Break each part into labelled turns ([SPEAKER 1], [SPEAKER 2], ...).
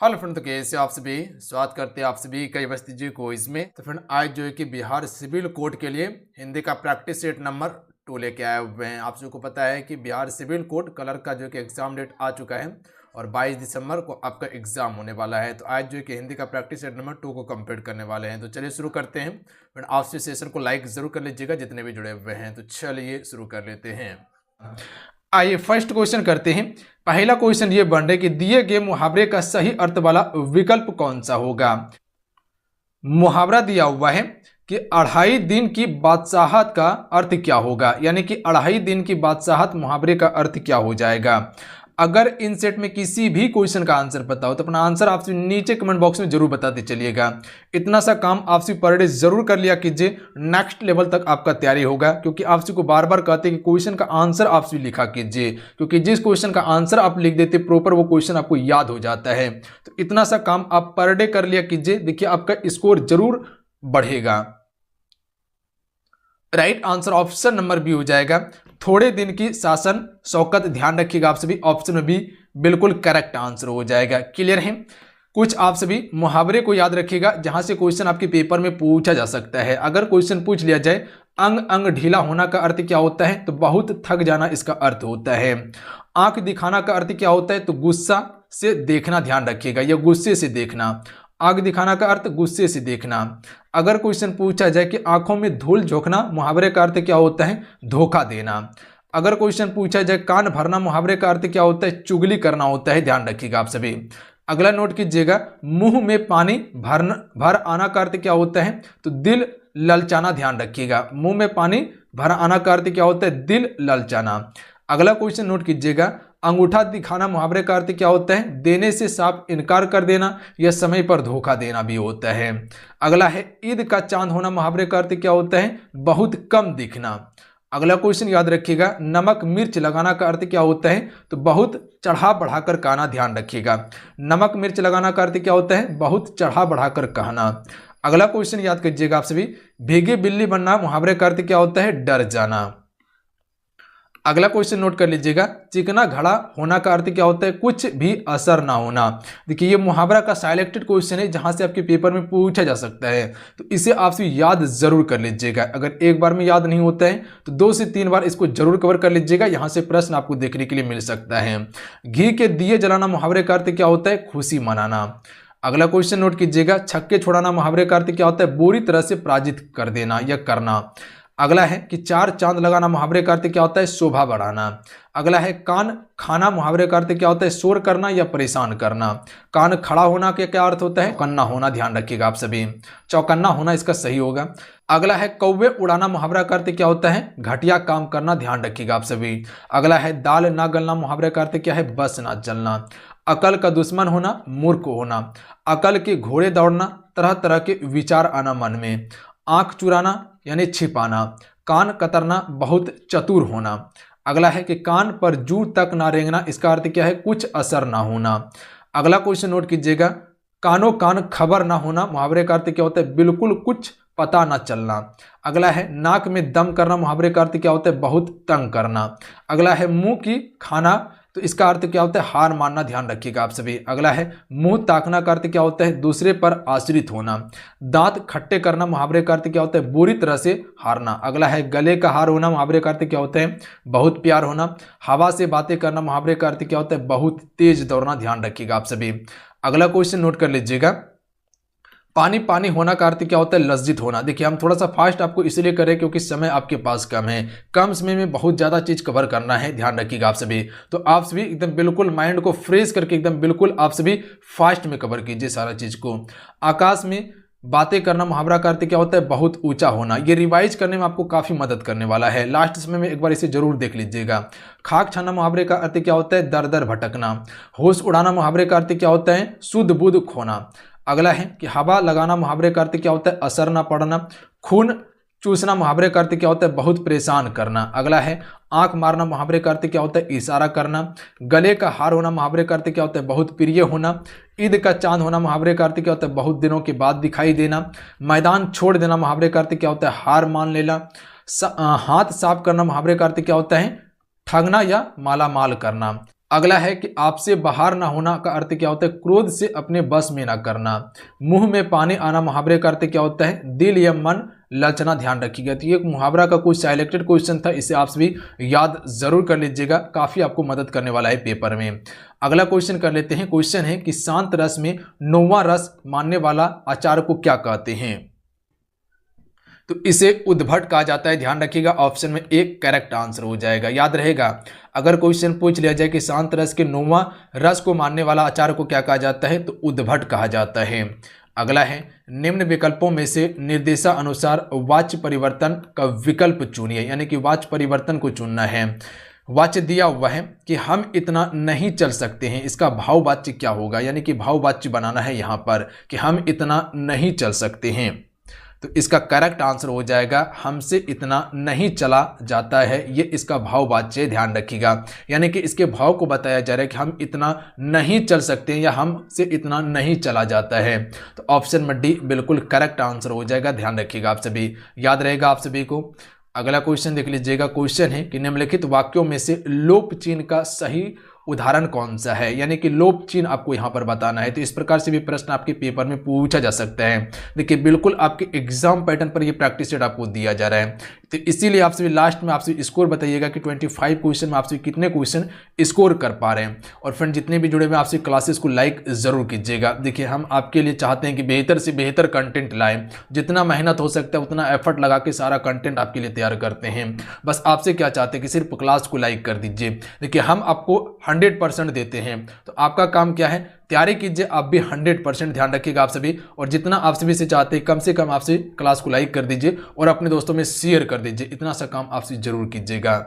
[SPEAKER 1] Hello friend, तो कैसे आप सभी स्वागत करते हैं आप सभी कई वस्ती जी को इसमें। तो फ्रेंड आज जो है कि बिहार सिविल कोड के लिए हिंदी का प्रैक्टिस सेट नंबर 2 लेके आए हुए हैं। आप सबको पता है कि बिहार सिविल कोड कलर का जो है कि एग्जाम डेट आ चुका है और 22 दिसंबर को आपका एग्जाम होने वाला है। तो आज जो है कि हिंदी का प्रैक्टिस सेट नंबर 2 को कंप्लीट करने वाले हैं। तो चलिए शुरू करते हैं। फ्रेंड आपसे सेशन को लाइक जरूर कर लीजिएगा जितने भी जुड़े हुए हैं। तो चलिए शुरू कर लेते हैं। आइए फर्स्ट क्वेश्चन करते हैं। पहला क्वेश्चन ये बन रहा है कि दिए गए मुहावरे का सही अर्थ वाला विकल्प कौन सा होगा। मुहावरा दिया हुआ है कि 2.5 दिन की बादशाहत का अर्थ क्या होगा, यानी कि 2.5 दिन की बादशाहत मुहावरे का अर्थ क्या हो जाएगा। अगर इन सेट में किसी भी क्वेश्चन का आंसर पता हो तो अपना आंसर आपसे नीचे कमेंट बॉक्स में जरूर बताते चलिएगा। इतना सा काम आपसे पर डे जरूर कर लिया कीजिए, नेक्स्ट लेवल तक आपका तैयारी होगा। क्योंकि आपसे को बार बार कहते हैं कि क्वेश्चन का आंसर आपसे लिखा कीजिए, क्योंकि जिस क्वेश्चन का आंसर आप लिख देते प्रॉपर वो क्वेश्चन आपको याद हो जाता है। तो इतना सा काम आप पर डे कर लिया कीजिए, देखिए आपका स्कोर जरूर बढ़ेगा। Right answer option number B हो जाएगा। थोड़े दिन की शासन शौकत, ध्यान रखिएगा आप सभी, ऑप्शन में भी बिल्कुल करेक्ट आंसर हो जाएगा। क्लियर है। कुछ आप सभी मुहावरे को याद रखिएगा जहां से क्वेश्चन आपके पेपर में पूछा जा सकता है। अगर क्वेश्चन पूछ लिया जाए अंग अंग ढीला होना का अर्थ क्या होता है, तो बहुत थक जाना इसका अर्थ होता है। आंख दिखाना का अर्थ क्या होता है, तो गुस्सा से देखना, ध्यान रखिएगा, या गुस्से से देखना। आग दिखाना का अर्थ गुस्से से देखना। अगर क्वेश्चन पूछा जाए कि आंखों में धूल झोंकना, मुहावरे का अर्थ क्या होता है, धोखा देना। अगर क्वेश्चन पूछा जाए कान भरना, मुहावरे का अर्थ क्या होता है, चुगली करना होता है, ध्यान रखिएगा आप सभी। अगला नोट कीजिएगा, मुंह में पानी भर आना का अर्थ क्या होता है, तो दिल ललचाना, ध्यान रखिएगा। मुंह में पानी भर आना का अर्थ क्या होता है, दिल ललचाना। अगला क्वेश्चन नोट कीजिएगा, अंगूठा दिखाना, मुहावरे का अर्थ क्या होता है, देने से साफ इनकार कर देना या समय पर धोखा देना भी होता है। अगला है ईद का चांद होना, मुहावरे का अर्थ क्या होता है, बहुत कम दिखना। अगला क्वेश्चन याद रखिएगा, नमक मिर्च लगाना का अर्थ क्या होता है, तो बहुत चढ़ा बढ़ाकर कहना, ध्यान रखिएगा। नमक मिर्च लगाना का अर्थ क्या होता है, बहुत चढ़ा बढ़ाकर कहना। अगला क्वेश्चन याद कीजिएगा आप सभी, भीगी बिल्ली बनना, मुहावरे का अर्थ क्या होता है, डर जाना। अगला क्वेश्चन नोट कर लीजिएगा, चिकना घड़ा होना का अर्थ क्या होता है, कुछ भी असर ना होना। देखिए ये मुहावरा का सिलेक्टेड क्वेश्चन है जहां से आपके पेपर में पूछा जा सकता है, तो इसे आपसे याद जरूर कर लीजिएगा। अगर एक बार में याद नहीं होता है तो 2 से 3 बार इसको जरूर कवर कर लीजिएगा, यहां से प्रश्न आपको देखने के लिए मिल सकता है। घी के दिए जलाना, मुहावरे का अर्थ क्या होता है, खुशी मनाना। अगला क्वेश्चन नोट कीजिएगा, छक्के छोड़ाना, मुहावरे का अर्थ क्या होता है, बुरी तरह से पराजित कर देना या करना। अगला है कि 4 चांद लगाना, मुहावरे का अर्थ क्या होता है, शोभा बढ़ाना। अगला है कान खाना, मुहावरे का अर्थ क्या होता है, शोर करना या परेशान करना। कान खड़ा होना के क्या अर्थ होता है, चौकन्ना होना, ध्यान रखिएगा आप सभी, चौकन्ना होना इसका सही होगा। अगला है कौवे उड़ाना, मुहावरा का अर्थ क्या होता है, घटिया काम करना, ध्यान रखिएगा आप सभी। अगला है दाल ना गलना, मुहावरे का अर्थ क्या है, बस ना चलना। अकल का दुश्मन होना, मूर्ख होना। अकल के घोड़े दौड़ना, तरह तरह के विचार आना मन में। आंख चुराना यानी छिपाना। कान कतरना, बहुत चतुर होना। अगला है कि कान पर जू तक ना रेंगना, इसका अर्थ क्या है, कुछ असर ना होना। अगला क्वेश्चन नोट कीजिएगा, कानो कान खबर ना होना, मुहावरे का अर्थ क्या होता है, बिल्कुल कुछ पता ना चलना। अगला है नाक में दम करना, मुहावरे का अर्थ क्या होता है, बहुत तंग करना। अगला है मुंह की खाना, तो इसका अर्थ क्या होता है, हार मानना, ध्यान रखिएगा आप सभी। अगला है मुंह ताकना का अर्थ क्या होता है, दूसरे पर आश्रित होना। दांत खट्टे करना, मुहावरे का अर्थ क्या होता है, बुरी तरह से हारना। अगला है गले का हार होना, मुहावरे का अर्थ क्या होता है, बहुत प्यार होना। हवा से बातें करना, मुहावरे का अर्थ क्या होता है, बहुत तेज दौड़ना, ध्यान रखिएगा आप सभी। अगला क्वेश्चन नोट कर लीजिएगा, पानी पानी होना का अर्थ क्या होता है, लज्जित होना। देखिए हम थोड़ा सा फास्ट आपको इसलिए करें क्योंकि समय आपके पास कम है, कम समय में बहुत ज़्यादा चीज़ कवर करना है, ध्यान रखिएगा आप सभी। तो आप सभी एकदम बिल्कुल माइंड को फ्रेश करके एकदम बिल्कुल आप सभी फास्ट में कवर कीजिए सारा चीज़ को। आकाश में बातें करना, मुहावरा का अर्थ क्या होता है, बहुत ऊंचा होना। ये रिवाइज करने में आपको काफ़ी मदद करने वाला है, लास्ट समय में एक बार इसे जरूर देख लीजिएगा। खाक छाना, मुहावरे का अर्थ क्या होता है, दर दर भटकना। होश उड़ाना, मुहावरे का अर्थ क्या होता है, शुद्ध बुद्ध खोना। अगला है कि हवा लगाना, मुहावरे का अर्थ क्या होता है, असर ना पड़ना। खून चूसना, मुहावरे का अर्थ क्या होता है, बहुत परेशान करना। अगला है आंख मारना, मुहावरे का अर्थ क्या होता है, इशारा करना। गले का हार होना, मुहावरे का अर्थ क्या होता है, बहुत प्रिय होना। ईद का चांद होना, मुहावरे का अर्थ क्या होता है, बहुत दिनों के बाद दिखाई देना। मैदान छोड़ देना, मुहावरे का अर्थ क्या होता है, हार मान लेना। हाथ साफ करना, मुहावरे का अर्थ क्या होता है, ठगना या माला माल करना। अगला है कि आपसे बाहर ना होना का अर्थ क्या होता है, क्रोध से अपने बस में ना करना। मुंह में पानी आना मुहावरे का अर्थ क्या होता है, दिल या मन ललचना, ध्यान रखिएगा। तो ये एक मुहावरा का कुछ सिलेक्टेड क्वेश्चन था, इसे आप सभी याद जरूर कर लीजिएगा, काफी आपको मदद करने वाला है पेपर में। अगला क्वेश्चन कर लेते हैं। क्वेश्चन है कि शांत रस में 9वां रस मानने वाला आचार्य को क्या कहते हैं। तो इसे उद्भट कहा जाता है, ध्यान रखिएगा। ऑप्शन में एक करेक्ट आंसर हो जाएगा, याद रहेगा। अगर क्वेश्चन पूछ लिया जाए कि शांत रस के 9वां रस को मानने वाला आचार्य को क्या कहा जाता है, तो उद्भट कहा जाता है। अगला है, निम्न विकल्पों में से निर्देशानुसार वाच्य परिवर्तन का विकल्प चुनिए, यानी कि वाच्य परिवर्तन को चुनना है। वाच्य दिया हुआ है कि हम इतना नहीं चल सकते हैं, इसका भाव वाच्य क्या होगा, यानी कि भाव वाच्य बनाना है यहाँ पर कि हम इतना नहीं चल सकते हैं। तो इसका करेक्ट आंसर हो जाएगा हमसे इतना नहीं चला जाता है, ये इसका भाव वाच्य, ध्यान रखिएगा। यानी कि इसके भाव को बताया जा रहा है कि हम इतना नहीं चल सकते हैं या हमसे इतना नहीं चला जाता है। तो ऑप्शन में डी बिल्कुल करेक्ट आंसर हो जाएगा, ध्यान रखिएगा आप सभी, याद रहेगा आप सभी को। अगला क्वेश्चन देख लीजिएगा। क्वेश्चन है कि निम्नलिखित वाक्यों में से लोप चिन्ह का सही उदाहरण कौन सा है, यानी कि लोप चिन्ह आपको यहां पर बताना है। तो इस प्रकार से भी प्रश्न आपके पेपर में पूछा जा सकता है। देखिए बिल्कुल आपके एग्जाम पैटर्न पर ये प्रैक्टिस सेट आपको दिया जा रहा है। तो इसीलिए आप सभी लास्ट में आपसे स्कोर बताइएगा कि 25 क्वेश्चन में आपसे कितने क्वेश्चन स्कोर कर पा रहे हैं। और फ्रेंड जितने भी जुड़े हुए आपसे क्लासेस को लाइक जरूर कीजिएगा। देखिए हम आपके लिए चाहते हैं कि बेहतर से बेहतर कंटेंट लाएं, जितना मेहनत हो सकता है उतना एफर्ट लगा के सारा कंटेंट आपके लिए तैयार करते हैं। बस आपसे क्या चाहते हैं कि सिर्फ क्लास को लाइक कर दीजिए। देखिए हम आपको 100% देते हैं, तो आपका काम क्या है, तैयारी कीजिए आप भी 100%, ध्यान रखिएगा आप सभी। और जितना आप सभी से चाहते हैं कम से कम आपसे क्लास को लाइक कर दीजिए और अपने दोस्तों में शेयर कर दीजिए, इतना सा काम आपसे जरूर कीजिएगा।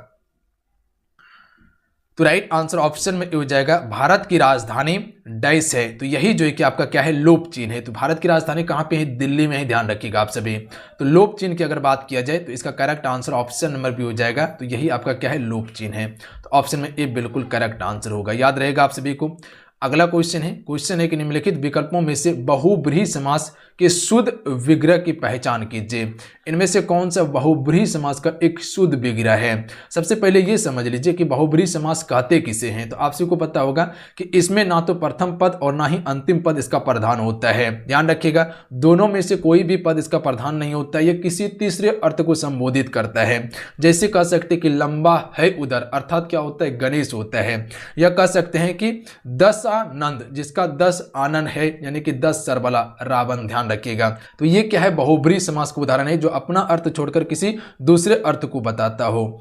[SPEAKER 1] तो राइट आंसर ऑप्शन में हो जाएगा भारत की राजधानी डैश है। तो यही जो है कि आपका क्या है, लोप चिन्ह है। तो भारत की राजधानी कहाँ पे है, दिल्ली में है, ध्यान रखिएगा आप सभी। तो लोप चिन्ह की अगर बात किया जाए तो इसका करेक्ट आंसर ऑप्शन नंबर भी हो जाएगा। तो यही आपका क्या है, लोप चिन्ह है। तो ऑप्शन में ए बिल्कुल करेक्ट आंसर होगा, याद रहेगा आप सभी को। अगला क्वेश्चन है कि निम्नलिखित विकल्पों में से बहुब्रीहि समास के शुद्ध विग्रह की पहचान कीजिए। इनमें से कौन सा बहुब्रीहि समास का एक शुद्ध विग्रह है। सबसे पहले ये समझ लीजिए कि बहुब्रीहि समास कहते किसे हैं। तो आप सबको पता होगा कि इसमें ना तो प्रथम पद और ना ही अंतिम पद इसका प्रधान होता है, ध्यान रखिएगा। दोनों में से कोई भी पद इसका प्रधान नहीं होता, यह किसी तीसरे अर्थ को संबोधित करता है। जैसे कह सकते कि लंबा है उदर, अर्थात क्या होता है, गणेश होता है। या कह सकते हैं कि 10 नंद, जिसका 10 आनंद है, यानी कि 10 सरबला रावण, ध्यान रखिएगा। तो ये क्या है, बहुब्रीहि समास का उदाहरण है जो अपना अर्थ छोड़कर किसी दूसरे अर्थ को बताता हो।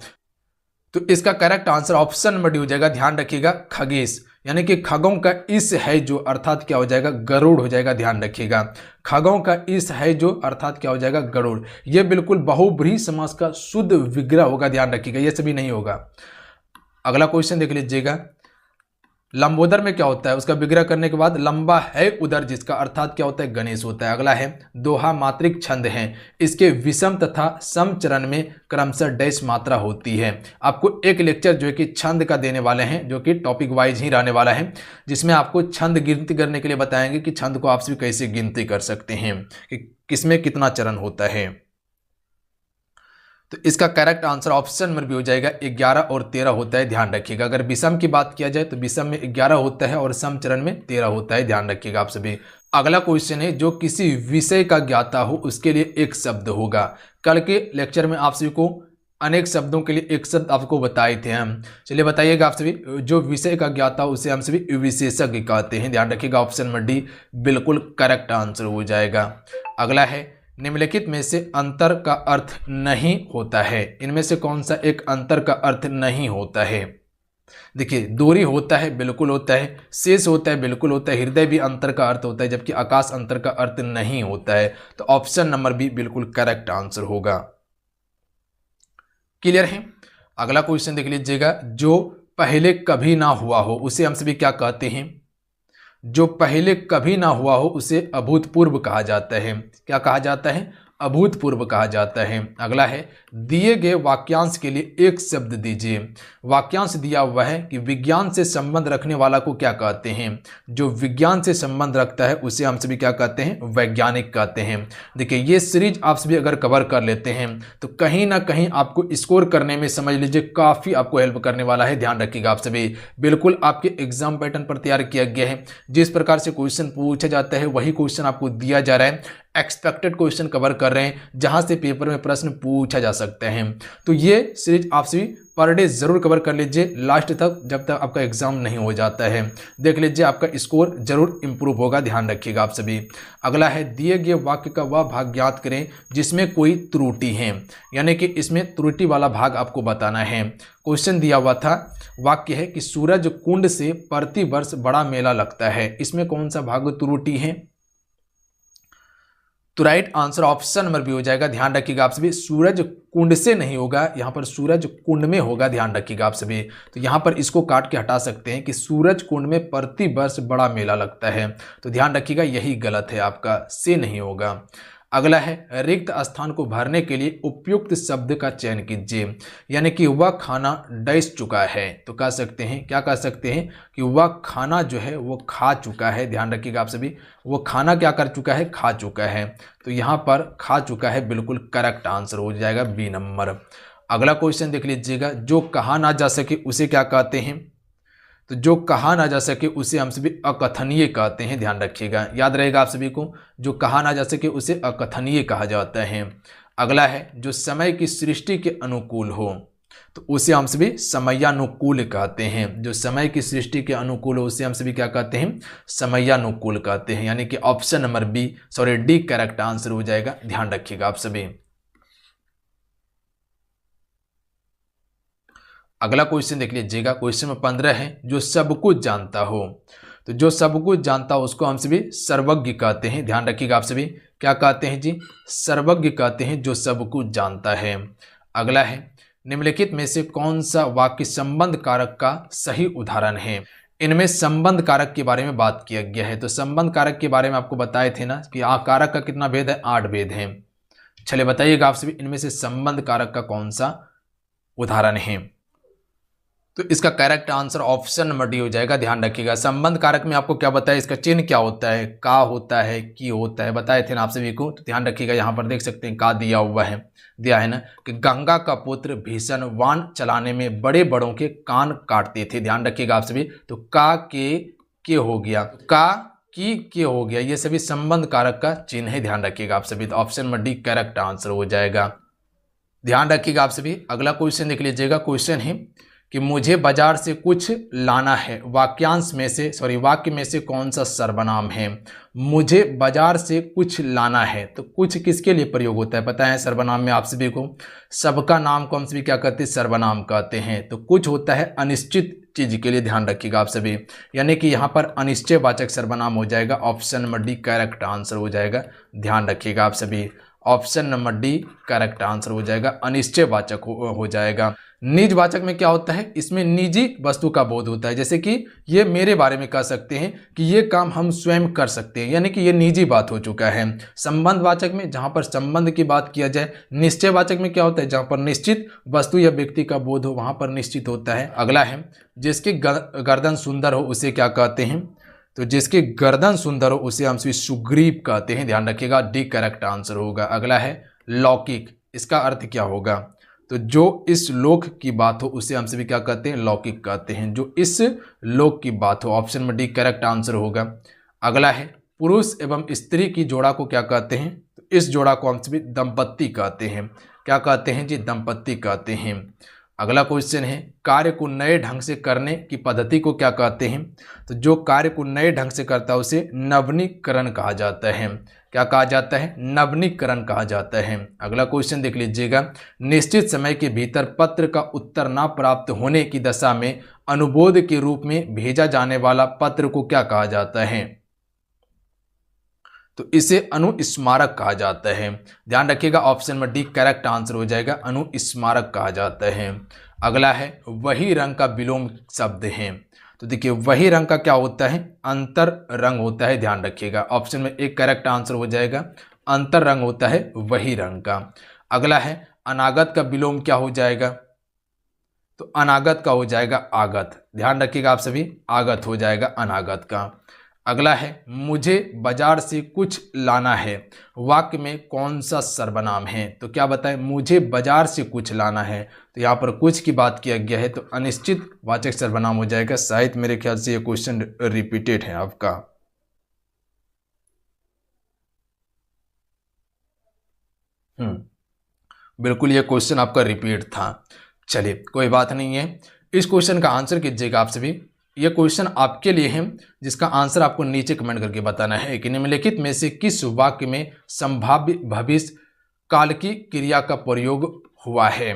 [SPEAKER 1] तो इसका correct answer option number D हो जाएगा, ध्यान रखिएगा, खगेश, यानी कि खगों का इस है जो, अर्थात क्या हो जाएगा, गरुड़ हो जाएगा, ध्यान रखिएगा। खगों का इस है जो, अर्थात क्या हो जाएगा, गरुड़। यह बिल्कुल बहुब्रीहि समास का शुद्ध विग्रह होगा, ध्यान रखिएगा, यह सभी नहीं होगा। अगला क्वेश्चन देख लीजिएगा। लंबोदर में क्या होता है, उसका विग्रह करने के बाद लंबा है उदर, जिसका अर्थात क्या होता है, गणेश होता है। अगला है दोहा मात्रिक छंद है, इसके विषम तथा सम चरण में क्रमशः डैश मात्रा होती है। आपको एक लेक्चर जो है कि छंद का देने वाले हैं, जो कि टॉपिक वाइज ही रहने वाला है, जिसमें आपको छंद गिनती करने के लिए बताएंगे कि छंद को आप भी कैसे गिनती कर सकते हैं, कि किसमें कितना चरण होता है। तो इसका करेक्ट आंसर ऑप्शन नंबर भी हो जाएगा, 11 और 13 होता है, ध्यान रखिएगा। अगर विषम की बात किया जाए तो विषम में 11 होता है और सम चरण में 13 होता है, ध्यान रखिएगा आप सभी। अगला क्वेश्चन है, जो किसी विषय का ज्ञाता हो उसके लिए एक शब्द होगा। कल के लेक्चर में आप सभी को अनेक शब्दों के लिए एक शब्द आपको बताए थे हम, चलिए बताइएगा आप सभी। जो विषय का ज्ञाता हो उसे हम सभी विशेषज्ञ कहते हैं, ध्यान रखिएगा। ऑप्शन नंबर डी बिल्कुल करेक्ट आंसर हो जाएगा। अगला है, निम्नलिखित में से अंतर का अर्थ नहीं होता है। इनमें से कौन सा एक अंतर का अर्थ नहीं होता है। देखिए दूरी होता है, बिल्कुल होता है। शेष होता है, बिल्कुल होता है। हृदय भी अंतर का अर्थ होता है, जबकि आकाश अंतर का अर्थ नहीं होता है। तो ऑप्शन नंबर बी बिल्कुल करेक्ट आंसर होगा। क्लियर है। अगला क्वेश्चन देख लीजिएगा। जो पहले कभी ना हुआ हो उसे हम सभी क्या कहते हैं। जो पहले कभी ना हुआ हो उसे अभूतपूर्व कहा जाता है। क्या कहा जाता है, अभूतपूर्व कहा जाता है। अगला है दिए गए वाक्यांश के लिए एक शब्द दीजिए। वाक्यांश दिया हुआ है कि विज्ञान से संबंध रखने वाला को क्या कहते हैं। जो विज्ञान से संबंध रखता है उसे हम सभी क्या कहते हैं, वैज्ञानिक कहते हैं। देखिए ये सीरीज आप सभी अगर कवर कर लेते हैं तो कहीं ना कहीं आपको स्कोर करने में समझ लीजिए काफ़ी आपको हेल्प करने वाला है। ध्यान रखिएगा आप सभी, बिल्कुल आपके एग्जाम पैटर्न पर तैयार किया गया है। जिस प्रकार से क्वेश्चन पूछा जाता है वही क्वेश्चन आपको दिया जा रहा है। एक्सपेक्टेड क्वेश्चन कवर कर रहे हैं जहां से पेपर में प्रश्न पूछा जा सकते हैं। तो ये सीरीज आप सभी पर डे जरूर कवर कर लीजिए लास्ट तक, जब तक आपका एग्जाम नहीं हो जाता है। देख लीजिए आपका स्कोर जरूर इंप्रूव होगा, ध्यान रखिएगा आप सभी। अगला है दिए गए वाक्य का वह भाग ज्ञात करें जिसमें कोई त्रुटि है, यानी कि इसमें त्रुटि वाला भाग आपको बताना है। क्वेश्चन दिया हुआ था, वाक्य है कि सूरज कुंड से प्रति वर्ष बड़ा मेला लगता है, इसमें कौन सा भाग त्रुटि है। तो right answer option number B हो जाएगा। ध्यान रखिएगा आप सभी, सूरज कुंड से नहीं होगा, यहाँ पर सूरज कुंड में होगा। ध्यान रखिएगा आप सभी। तो यहाँ पर इसको काट के हटा सकते हैं कि सूरज कुंड में प्रति वर्ष बड़ा मेला लगता है। तो ध्यान रखिएगा यही गलत है, आपका से नहीं होगा। अगला है रिक्त स्थान को भरने के लिए उपयुक्त शब्द का चयन कीजिए, यानी कि वह खाना डैश चुका है। तो कह सकते हैं, क्या कह सकते हैं कि वह खाना जो है वो खा चुका है। ध्यान रखिएगा आप सभी, वो खाना क्या कर चुका है, खा चुका है। तो यहाँ पर खा चुका है बिल्कुल करेक्ट आंसर हो जाएगा बी नंबर। अगला क्वेश्चन देख लीजिएगा, जो कहा ना जा सके उसे क्या कहते हैं। तो जो कहा ना जा सके उसे हम सभी अकथनीय कहते हैं। ध्यान रखिएगा, याद रहेगा आप सभी को, जो कहा ना जा सके उसे अकथनीय कहा जाता है। अगला है जो समय की सृष्टि के अनुकूल हो, तो उसे हम सभी समयानुकूल कहते हैं। जो समय की सृष्टि के अनुकूल हो उसे हम सभी क्या कहते हैं, समयानुकूल कहते हैं। यानी कि option number D correct answer हो जाएगा। ध्यान रखिएगा आप सभी। अगला क्वेश्चन देख लीजिएगा, क्वेश्चन नंबर 15 है, जो सब कुछ जानता हो। तो जो सब कुछ जानता हो उसको हम सभी सर्वज्ञ कहते हैं। ध्यान रखिएगा आप सभी, क्या कहते हैं जी, सर्वज्ञ कहते हैं जो सब कुछ जानता है। अगला है निम्नलिखित में से कौन सा वाक्य संबंध कारक का सही उदाहरण है। इनमें संबंध कारक के बारे में बात किया गया है। तो संबंध कारक के बारे में आपको बताए थे ना कि कारक का कितना भेद है, 8 भेद है। चलिए बताइएगा आप सभी, इनमें से संबंध कारक का कौन सा उदाहरण है। तो इसका correct answer option number D हो जाएगा। ध्यान रखिएगा, संबंध कारक में आपको क्या बताया, इसका चिन्ह क्या होता है, का होता है, की होता है, बताए थे ना आप सभी को। तो ध्यान रखिएगा, यहाँ पर देख सकते हैं का दिया हुआ है, दिया है ना कि गंगा का पुत्र भीषण वाण चलाने में बड़े बड़ों के कान काटते थे। ध्यान रखिएगा आप सभी। तो का के हो गया, का की के हो गया, ये सभी संबंध कारक का चिन्ह है। ध्यान रखिएगा आप सभी। तो option number D correct answer हो जाएगा। ध्यान रखिएगा आप सभी। अगला क्वेश्चन देख लीजिएगा, क्वेश्चन है कि मुझे बाजार से कुछ लाना है, वाक्य में से कौन सा सर्वनाम है। मुझे बाजार से कुछ लाना है, तो कुछ किसके लिए प्रयोग होता है पता है सर्वनाम में आप सभी को। सबका नाम को हम सभी क्या कहते हैं, सर्वनाम कहते हैं। तो कुछ होता है अनिश्चित चीज के लिए। ध्यान रखिएगा आप सभी, यानी कि यहाँ पर अनिश्चयवाचक सर्वनाम हो जाएगा। Option number D correct answer हो जाएगा। ध्यान रखिएगा आप सभी, option number D correct answer हो जाएगा, अनिश्चयवाचक हो जाएगा। निजवाचक में क्या होता है, इसमें निजी वस्तु का बोध होता है। जैसे कि ये मेरे बारे में कह सकते हैं कि ये काम हम स्वयं कर सकते हैं, यानी कि ये निजी बात हो चुका है। संबंधवाचक में जहां पर संबंध की बात किया जाए। निश्चयवाचक में क्या होता है, जहां पर निश्चित वस्तु या व्यक्ति का बोध हो वहां पर निश्चित होता है। अगला है जिसकी गर्दन सुंदर हो उसे क्या कहते हैं। तो जिसकी गर्दन सुंदर हो उसे हम सुग्रीव कहते हैं। ध्यान रखिएगा, डी करेक्ट आंसर होगा। अगला है लौकिक, इसका अर्थ क्या होगा। तो जो इस लोक की बात हो उसे हम सभी क्या कहते हैं, लौकिक कहते हैं। जो इस लोक की बात हो, ऑप्शन में डी करेक्ट आंसर होगा। अगला है पुरुष एवं स्त्री की जोड़ा को क्या कहते हैं। तो इस जोड़ा को हम सभी दंपत्ति कहते हैं। क्या कहते हैं जी, दंपत्ति कहते हैं। अगला क्वेश्चन है कार्य को नए ढंग से करने की पद्धति को क्या कहते हैं। तो जो कार्य को नए ढंग से करता है उसे नवीनीकरण कहा जाता है। क्या कहा जाता है, नवीनीकरण कहा जाता है। अगला क्वेश्चन देख लीजिएगा, निश्चित समय के भीतर पत्र का उत्तर न प्राप्त होने की दशा में अनुबोध के रूप में भेजा जाने वाला पत्र को क्या कहा जाता है। तो इसे अनुस्मारक कहा जाता है। ध्यान रखिएगा, ऑप्शन में डी करेक्ट आंसर हो जाएगा, अनुस्मारक कहा जाता है। अगला है वही रंग का विलोम शब्द है। तो देखिए वही रंग का क्या होता है, अंतर रंग होता है। ध्यान रखिएगा, ऑप्शन में एक करेक्ट आंसर हो जाएगा, अंतर रंग होता है वही रंग का। अगला है अनागत का विलोम क्या हो जाएगा, तो अनागत का हो जाएगा आगत। ध्यान रखिएगा आप सभी, आगत हो जाएगा अनागत का। अगला है मुझे बाजार से कुछ लाना है, वाक्य में कौन सा सर्वनाम है, तो क्या बताएं, मुझे बाजार से कुछ लाना है, तो यहाँ पर कुछ की बात किया गया है तो अनिश्चित वाचक सर्वनाम हो जाएगा। शायद मेरे ख्याल से ये क्वेश्चन रिपीटेड है आपका। बिल्कुल ये क्वेश्चन आपका रिपीट था। चलिए कोई बात नहीं है, इस क्वेश्चन का आंसर कीजिएगा आप सभी। ये क्वेश्चन आपके लिए है जिसका आंसर आपको नीचे कमेंट करके बताना है कि निम्नलिखित में से किस वाक्य में संभाव्य भविष्य काल की क्रिया का प्रयोग हुआ है।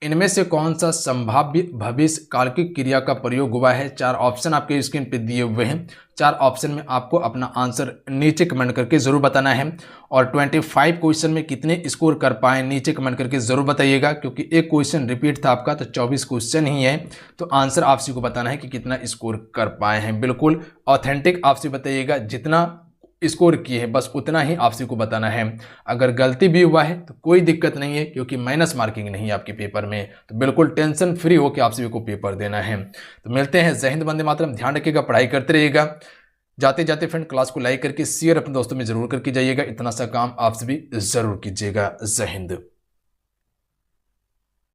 [SPEAKER 1] इनमें से कौन सा संभाव्य भविष्य काल की क्रिया का प्रयोग हुआ है। 4 ऑप्शन आपके स्क्रीन पे दिए हुए हैं। 4 ऑप्शन में आपको अपना आंसर नीचे कमेंट करके जरूर बताना है। और 25 क्वेश्चन में कितने स्कोर कर पाए नीचे कमेंट करके जरूर बताइएगा, क्योंकि एक क्वेश्चन रिपीट था आपका तो 24 क्वेश्चन ही है, तो आंसर आप सभी को बताना है कि कितना स्कोर कर पाए हैं। बिल्कुल ऑथेंटिक आप सभी बताइएगा, जितना स्कोर किए हैं बस उतना ही आप सभी को बताना है। अगर गलती भी हुआ है तो कोई दिक्कत नहीं है, क्योंकि माइनस मार्किंग नहीं है आपके पेपर में, तो बिल्कुल टेंशन फ्री होकर आप सभी को पेपर देना है। तो मिलते हैं, जय हिंद, वंदे मातरम। ध्यान रखिएगा, पढ़ाई करते रहिएगा। जाते जाते फ्रेंड क्लास को लाइक करके शेयर अपने दोस्तों में जरूर करके जाइएगा। इतना सा काम आप सभी जरूर कीजिएगा। जय हिंद।